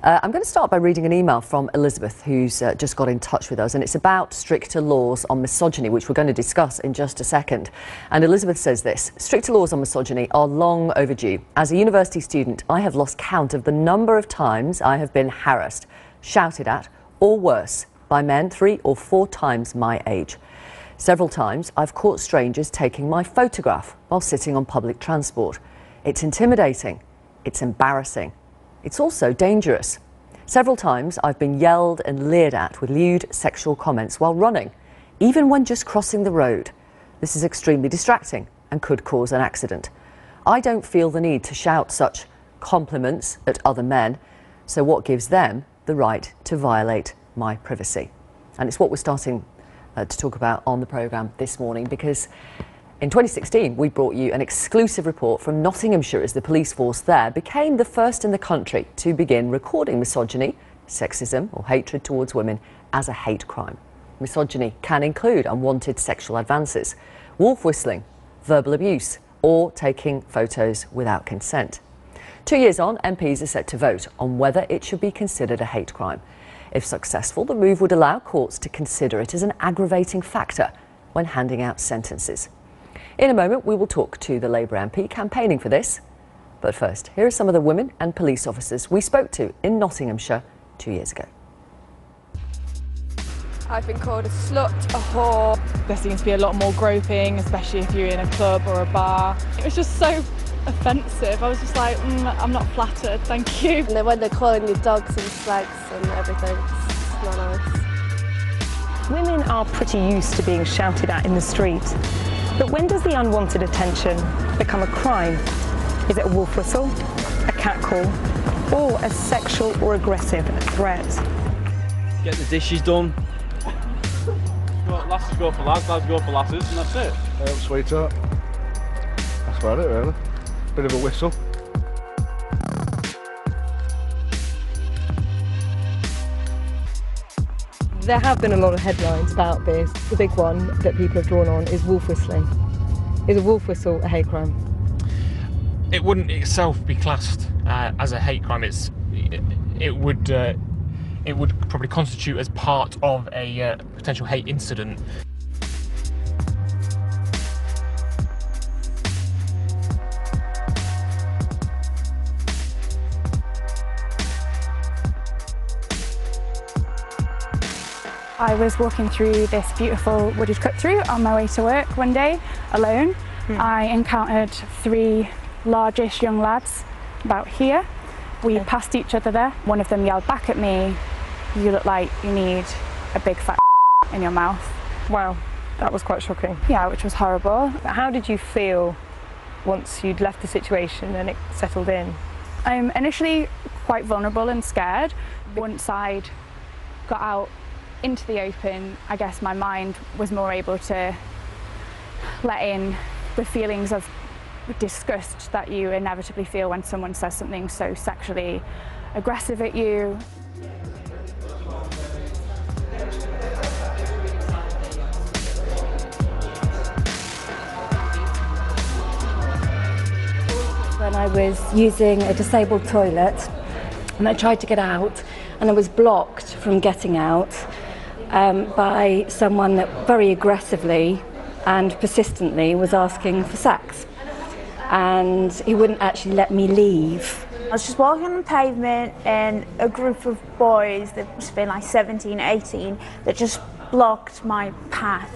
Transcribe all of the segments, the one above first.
I'm going to start by reading an email from Elizabeth, who's just got in touch with us, and it's about stricter laws on misogyny, which we're going to discuss in just a second. And Elizabeth says this: stricter laws on misogyny are long overdue. As a university student, I have lost count of the number of times I have been harassed, shouted at, or worse, by men 3 or 4 times my age. Several times I've caught strangers taking my photograph while sitting on public transport. It's intimidating, it's embarrassing. It's also dangerous. Several times I've been yelled and leered at with lewd sexual comments while running, even when just crossing the road. This is extremely distracting and could cause an accident. I don't feel the need to shout such compliments at other men, so what gives them the right to violate my privacy? And it's what we're starting to talk about on the programme this morning, because in 2016, we brought you an exclusive report from Nottinghamshire as the police force there became the first in the country to begin recording misogyny, sexism or hatred towards women as a hate crime. Misogyny can include unwanted sexual advances, wolf whistling, verbal abuse or taking photos without consent. 2 years on, MPs are set to vote on whether it should be considered a hate crime. If successful, the move would allow courts to consider it as an aggravating factor when handing out sentences. In a moment, we will talk to the Labour MP campaigning for this. But first, here are some of the women and police officers we spoke to in Nottinghamshire 2 years ago. I've been called a slut, a whore. There seems to be a lot more groping, especially if you're in a club or a bar. It was just so offensive. I was just like, I'm not flattered, thank you. And then when they're calling you dogs and slags and everything, it's not nice. Women are pretty used to being shouted at in the street. But when does the unwanted attention become a crime? Is it a wolf whistle, a catcall, or a sexual or aggressive threat? Get the dishes done. Lasses go for lads, lads go for lasses, and that's it. Hey up, sweetheart. That's about it, really. Bit of a whistle. There have been a lot of headlines about this. The big one that people have drawn on is wolf whistling. Is a wolf whistle a hate crime? It wouldn't itself be classed as a hate crime. It would probably constitute as part of a potential hate incident. I was walking through this beautiful wooded cut through on my way to work one day, alone. I encountered 3 largish young lads about here. We passed each other there. One of them yelled back at me, "You look like you need a big fat in your mouth." Wow, that was quite shocking. Yeah, which was horrible. But how did you feel once you'd left the situation and it settled in? I'm initially quite vulnerable and scared. Once I'd got out into the open, I guess my mind was more able to let in the feelings of disgust that you inevitably feel when someone says something so sexually aggressive at you. When I was using a disabled toilet and I tried to get out and I was blocked from getting out by someone that very aggressively and persistently was asking for sex, and he wouldn't actually let me leave. I was just walking on the pavement and a group of boys that must have been like 17, 18 that just blocked my path,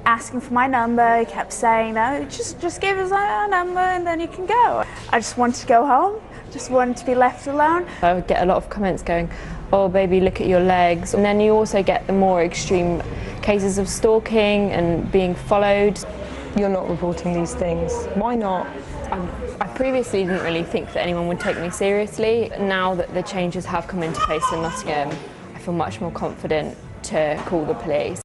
asking for my number. He kept saying, "No, just give us our number and then you can go." I just wanted to go home, just wanted to be left alone. I would get a lot of comments going, "Oh baby, look at your legs." And then you also get the more extreme cases of stalking and being followed. You're not reporting these things. Why not? I previously didn't really think that anyone would take me seriously. Now that the changes have come into place in Nottingham, I feel much more confident to call the police.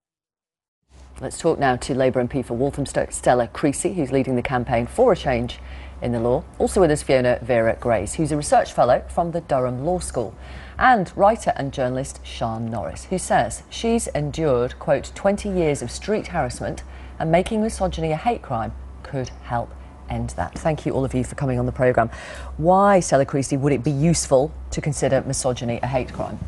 Let's talk now to Labour MP for Walthamstow, Stella Creasy, who's leading the campaign for a change in the law. Also with us, Fiona Vera Grace, who's a research fellow from the Durham Law School, and writer and journalist Sian Norris, who says she's endured, quote, 20 years of street harassment and making misogyny a hate crime could help end that. Thank you all of you for coming on the programme. Why, Stella Creasy, would it be useful to consider misogyny a hate crime?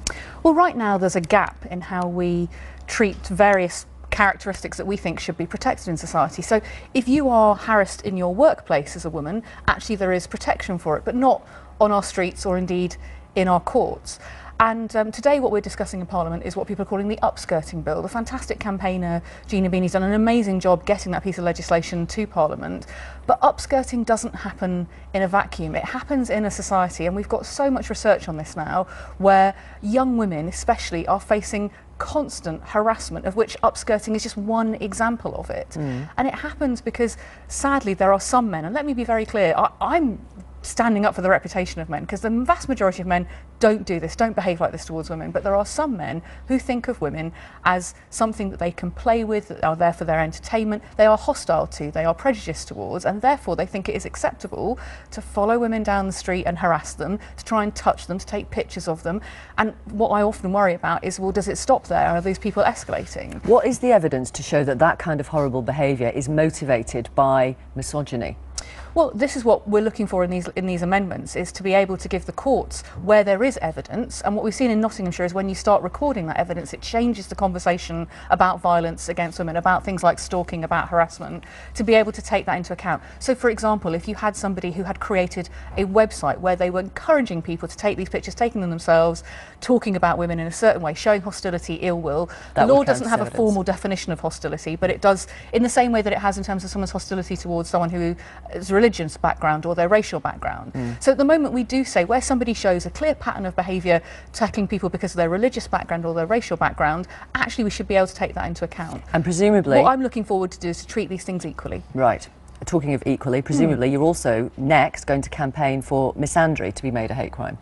Well, right now there's a gap in how we treat various characteristics that we think should be protected in society. So if you are harassed in your workplace as a woman, actually there is protection for it, but not on our streets or indeed in our courts. And today what we're discussing in Parliament is what people are calling the upskirting bill. The fantastic campaigner Gina Beanie's done an amazing job getting that piece of legislation to Parliament. But upskirting doesn't happen in a vacuum. It happens in a society, and we've got so much research on this now, where young women especially are facing constant harassment, of which upskirting is just one example of it. And it happens because, sadly, there are some men, and let me be very clear, I'm standing up for the reputation of men, because the vast majority of men don't do this, don't behave like this towards women, but there are some men who think of women as something that they can play with, that are there for their entertainment, they are hostile to, they are prejudiced towards, and therefore they think it is acceptable to follow women down the street and harass them, to try and touch them, to take pictures of them. And what I often worry about is, well, does it stop there? Are these people escalating? What is the evidence to show that that kind of horrible behaviour is motivated by misogyny? Well, this is what we're looking for in these amendments, is to be able to give the courts, where there is evidence, and what we've seen in Nottinghamshire is when you start recording that evidence, it changes the conversation about violence against women, about things like stalking, about harassment, to be able to take that into account. So, for example, if you had somebody who had created a website where they were encouraging people to take these pictures, taking them themselves, talking about women in a certain way, showing hostility, ill will, the law doesn't have a formal definition of hostility, but it does in the same way that it has in terms of someone's hostility towards someone who is religious background or their racial background. So at the moment we do say, where somebody shows a clear pattern of behaviour tackling people because of their religious background or their racial background, actually we should be able to take that into account. And presumably... what I'm looking forward to do is to treat these things equally. Right. Talking of equally, presumably you're also next going to campaign for misandry to be made a hate crime.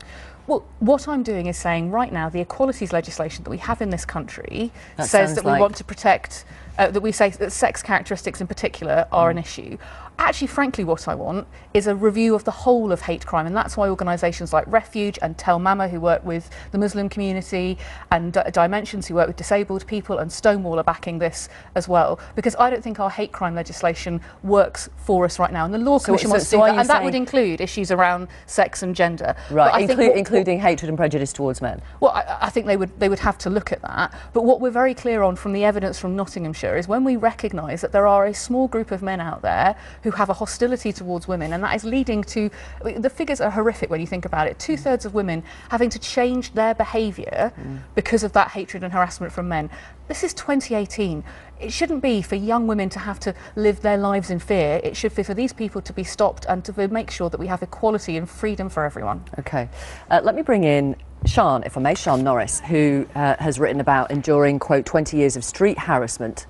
Well, what I'm doing is saying right now the equalities legislation that we have in this country says that we want to protect, that we say that sex characteristics in particular are an issue. Actually, frankly, what I want is a review of the whole of hate crime, and that's why organisations like Refuge and Tell Mama, who work with the Muslim community, and Dimensions, who work with disabled people, and Stonewall are backing this as well, because I don't think our hate crime legislation works for us right now, and the Law Commission wants to do that, and that would include issues around sex and gender. Right, including hatred and prejudice towards men. Well, I think they would have to look at that, but what we're very clear on from the evidence from Nottinghamshire is when we recognise that there are a small group of men out there who have a hostility towards women, and that is leading to, the figures are horrific when you think about it, 2/3 of women having to change their behaviour because of that hatred and harassment from men. This is 2018. It shouldn't be for young women to have to live their lives in fear. It should be for these people to be stopped and to make sure that we have equality and freedom for everyone. Okay. Let me bring in Sian, if I may, Sian Norris, who has written about enduring, quote, 20 years of street harassment.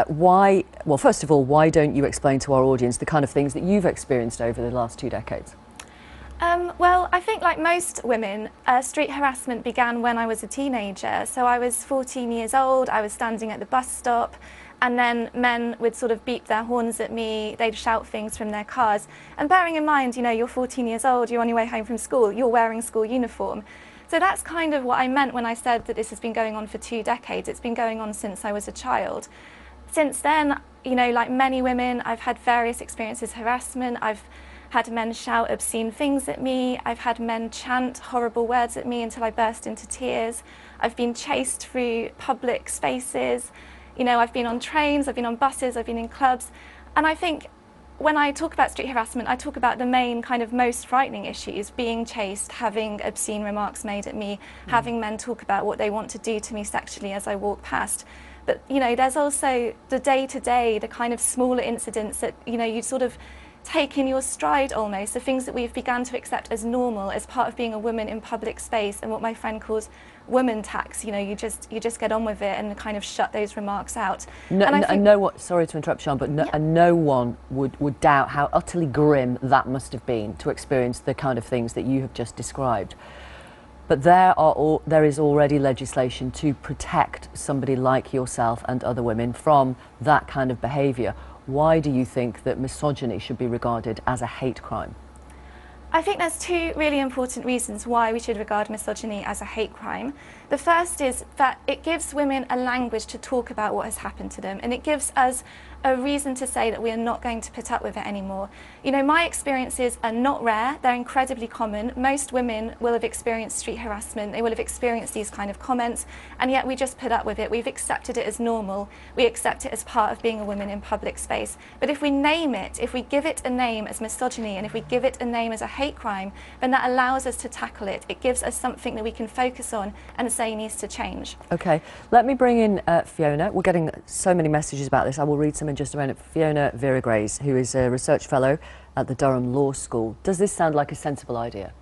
Well, first of all, why don't you explain to our audience the kind of things that you've experienced over the last 2 decades? Well, I think like most women, street harassment began when I was a teenager. So I was 14 years old, I was standing at the bus stop, and then men would sort of beep their horns at me, they'd shout things from their cars. And bearing in mind, you know, you're 14 years old, you're on your way home from school, you're wearing school uniform. So that's kind of what I meant when I said that this has been going on for 2 decades. It's been going on since I was a child. Since then, you know, like many women, I've had various experiences of harassment. I've had men shout obscene things at me. I've had men chant horrible words at me until I burst into tears. I've been chased through public spaces. You know, I've been on trains, I've been on buses, I've been in clubs. And I think when I talk about street harassment, I talk about the main kind of most frightening issues: being chased, having obscene remarks made at me, having men talk about what they want to do to me sexually as I walk past. But, you know, there's also the day-to-day, the kind of smaller incidents that, you know, you sort of take in your stride almost, the things that we've begun to accept as normal as part of being a woman in public space, and what my friend calls woman tax. You know, you just get on with it and kind of shut those remarks out. Sorry to interrupt, Sian, but no one would doubt how utterly grim that must have been to experience the kind of things that you have just described. But there is already legislation to protect somebody like yourself and other women from that kind of behaviour. Why do you think that misogyny should be regarded as a hate crime? I think there's two really important reasons why we should regard misogyny as a hate crime. The first is that it gives women a language to talk about what has happened to them, and it gives us a reason to say that we are not going to put up with it anymore. You know, my experiences are not rare, they're incredibly common. Most women will have experienced street harassment, they will have experienced these kind of comments, and yet we just put up with it. We've accepted it as normal, we accept it as part of being a woman in public space. But if we name it, if we give it a name as misogyny, and if we give it a name as a hate crime, then that allows us to tackle it. It gives us something that we can focus on and say needs to change. Okay, let me bring in Fiona. We're getting so many messages about this. I will read some in just a minute. Fiona Vera-Grays, who is a research fellow at the Durham Law School. Does this sound like a sensible idea?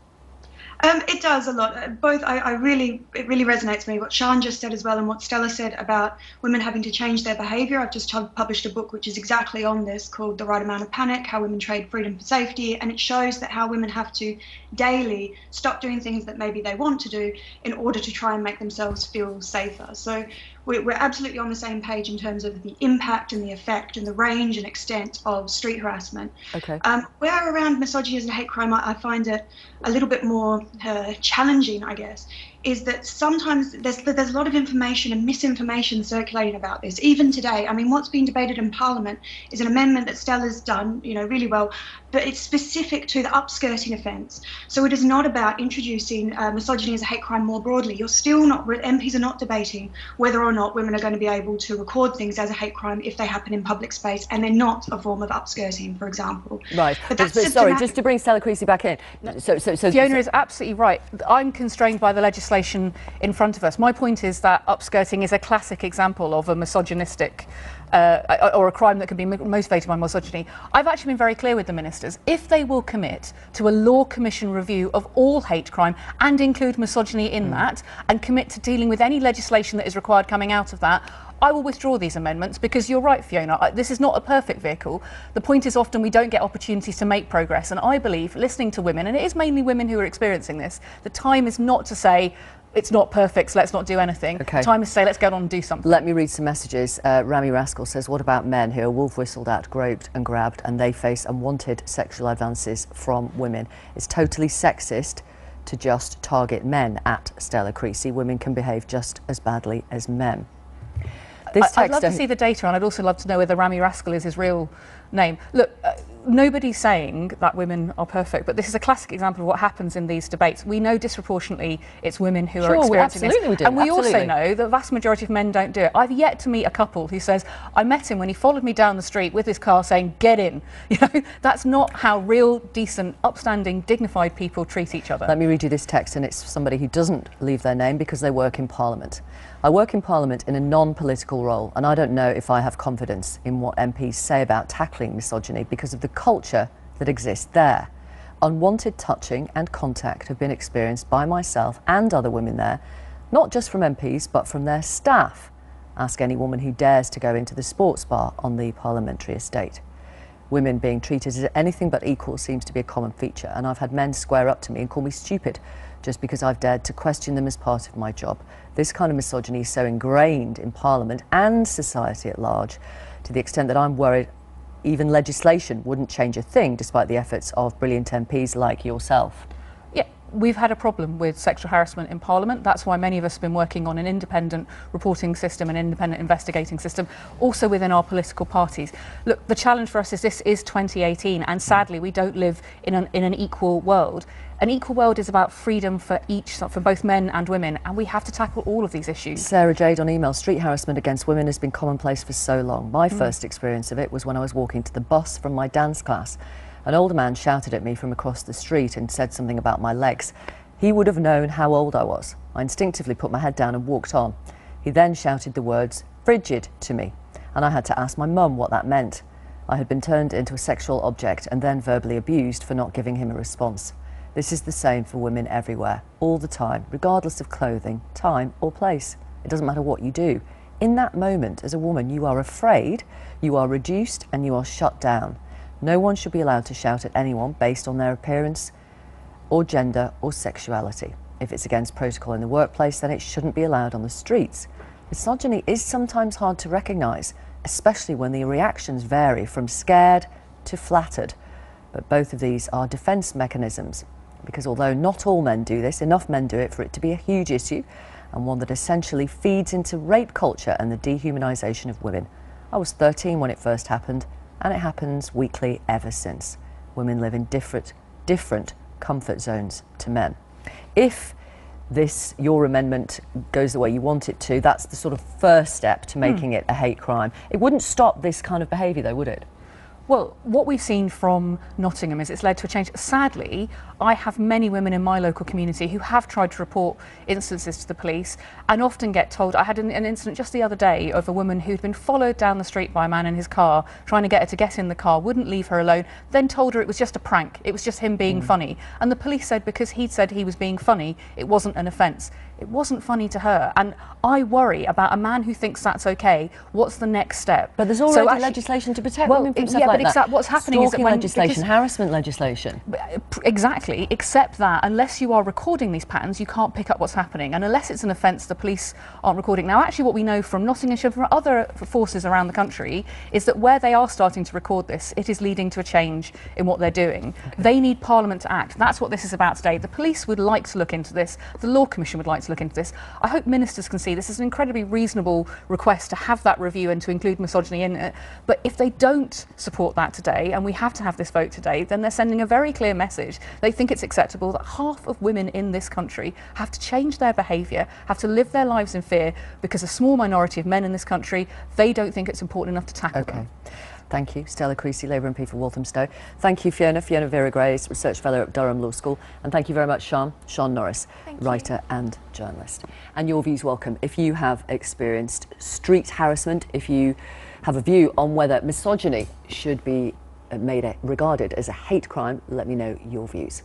It does a lot. Both, it really resonates with me what Sian just said as well, and what Stella said about women having to change their behaviour. I've just published a book which is exactly on this, called The Right Amount of Panic: How Women Trade Freedom for Safety, and it shows that how women have to daily stop doing things that maybe they want to do in order to try and make themselves feel safer. So we're absolutely on the same page in terms of the impact and the effect and the range and extent of street harassment. Okay. Where around misogyny as a hate crime, I find it a little bit more challenging, I guess, is that sometimes there's a lot of information and misinformation circulating about this. Even today, I mean, what's being debated in Parliament is an amendment that Stella's done, you know, really well, but it's specific to the upskirting offence. So it is not about introducing misogyny as a hate crime more broadly. You're still not, MPs are not debating whether or not women are going to be able to record things as a hate crime if they happen in public space, and they're not a form of upskirting, for example. Right. But sorry, just to bring Stella Creasy back in. So Fiona is absolutely right. I'm constrained by the legislation in front of us. My point is that upskirting is a classic example of a misogynistic or a crime that can be motivated by misogyny. I've actually been very clear with the ministers. If they will commit to a law commission review of all hate crime and include misogyny in that, and commit to dealing with any legislation that is required coming out of that, I will withdraw these amendments, because you're right, Fiona, this is not a perfect vehicle. The point is often we don't get opportunities to make progress, and I believe, listening to women, and it is mainly women who are experiencing this, the time is not to say it's not perfect, so let's not do anything. Okay. The time is to say let's get on and do something. Let me read some messages. Rami Rascal says, what about men who are wolf whistled at, groped and grabbed, and they face unwanted sexual advances from women? It's totally sexist to just target men. At Stella Creasy, women can behave just as badly as men. I'd love to see the data, and I'd also love to know whether Rami Rascal is his real name. Look, nobody's saying that women are perfect, but this is a classic example of what happens in these debates. We know disproportionately it's women who are experiencing this. We do. And we also know the vast majority of men don't do it. I've yet to meet a couple who says, I met him when he followed me down the street with his car saying, get in. You know, that's not how real, decent, upstanding, dignified people treat each other. Let me read you this text, and it's somebody who doesn't leave their name because they work in Parliament. I work in Parliament in a non-political role, and I don't know if I have confidence in what MPs say about tackling misogyny because of the culture that exists there. Unwanted touching and contact have been experienced by myself and other women there, not just from MPs but from their staff. Ask any woman who dares to go into the sports bar on the parliamentary estate. Women being treated as anything but equal seems to be a common feature, and I've had men square up to me and call me stupid just because I've dared to question them as part of my job. This kind of misogyny is so ingrained in Parliament and society at large, to the extent that I'm worried even legislation wouldn't change a thing, despite the efforts of brilliant MPs like yourself. Yeah, we've had a problem with sexual harassment in Parliament. That's why many of us have been working on an independent reporting system, an independent investigating system, also within our political parties. Look, the challenge for us is this is 2018, and sadly we don't live in an equal world. An equal world is about freedom for both men and women, and we have to tackle all of these issues. Sarah Jade on email, street harassment against women has been commonplace for so long. My first experience of it was when I was walking to the bus from my dance class. An older man shouted at me from across the street and said something about my legs. He would have known how old I was. I instinctively put my head down and walked on. He then shouted the words "frigid" to me, and I had to ask my mum what that meant. I had been turned into a sexual object and then verbally abused for not giving him a response. This is the same for women everywhere, all the time, regardless of clothing, time or place. It doesn't matter what you do. In that moment, as a woman, you are afraid, you are reduced, and you are shut down. No one should be allowed to shout at anyone based on their appearance or gender or sexuality. If it's against protocol in the workplace, then it shouldn't be allowed on the streets. Misogyny is sometimes hard to recognise, especially when the reactions vary from scared to flattered. But both of these are defence mechanisms, because although not all men do this, enough men do it for it to be a huge issue, and one that essentially feeds into rape culture and the dehumanisation of women. I was 13 when it first happened, and it happens weekly ever since. Women live in different comfort zones to men. If your amendment goes the way you want it to, that's the sort of first step to making it a hate crime. It wouldn't stop this kind of behaviour though, would it? Well, what we've seen from Nottingham is it's led to a change. Sadly, I have many women in my local community who have tried to report instances to the police and often get told. I had an incident just the other day of a woman who'd been followed down the street by a man in his car, trying to get her to get in the car, wouldn't leave her alone, then told her it was just a prank, it was just him being funny. And the police said because he'd said he was being funny, it wasn't an offence. It wasn't funny to her, and I worry about a man who thinks that's okay. What's the next step? But there's already legislation to protect women from stuff like that. What's happening is that when legislation, harassment legislation. Exactly, except that unless you are recording these patterns, you can't pick up what's happening, and unless it's an offence, the police aren't recording. Now, actually, what we know from Nottinghamshire, from other forces around the country, is that where they are starting to record this, it is leading to a change in what they're doing. Okay. They need Parliament to act. That's what this is about today. The police would like to look into this. The Law Commission would like to look into this. I hope ministers can see this is an incredibly reasonable request to have that review and to include misogyny in it. But if they don't support that today, and we have to have this vote today, then they're sending a very clear message. They think it's acceptable that half of women in this country have to change their behaviour, have to live their lives in fear, because a small minority of men in this country, they don't think it's important enough to tackle them. Thank you, Stella Creasy, Labour MP for Walthamstow. Thank you, Fiona Vera-Grace, Research Fellow at Durham Law School. And thank you very much, Sean Norris, writer and journalist. And your views welcome. If you have experienced street harassment, if you have a view on whether misogyny should be regarded as a hate crime, let me know your views.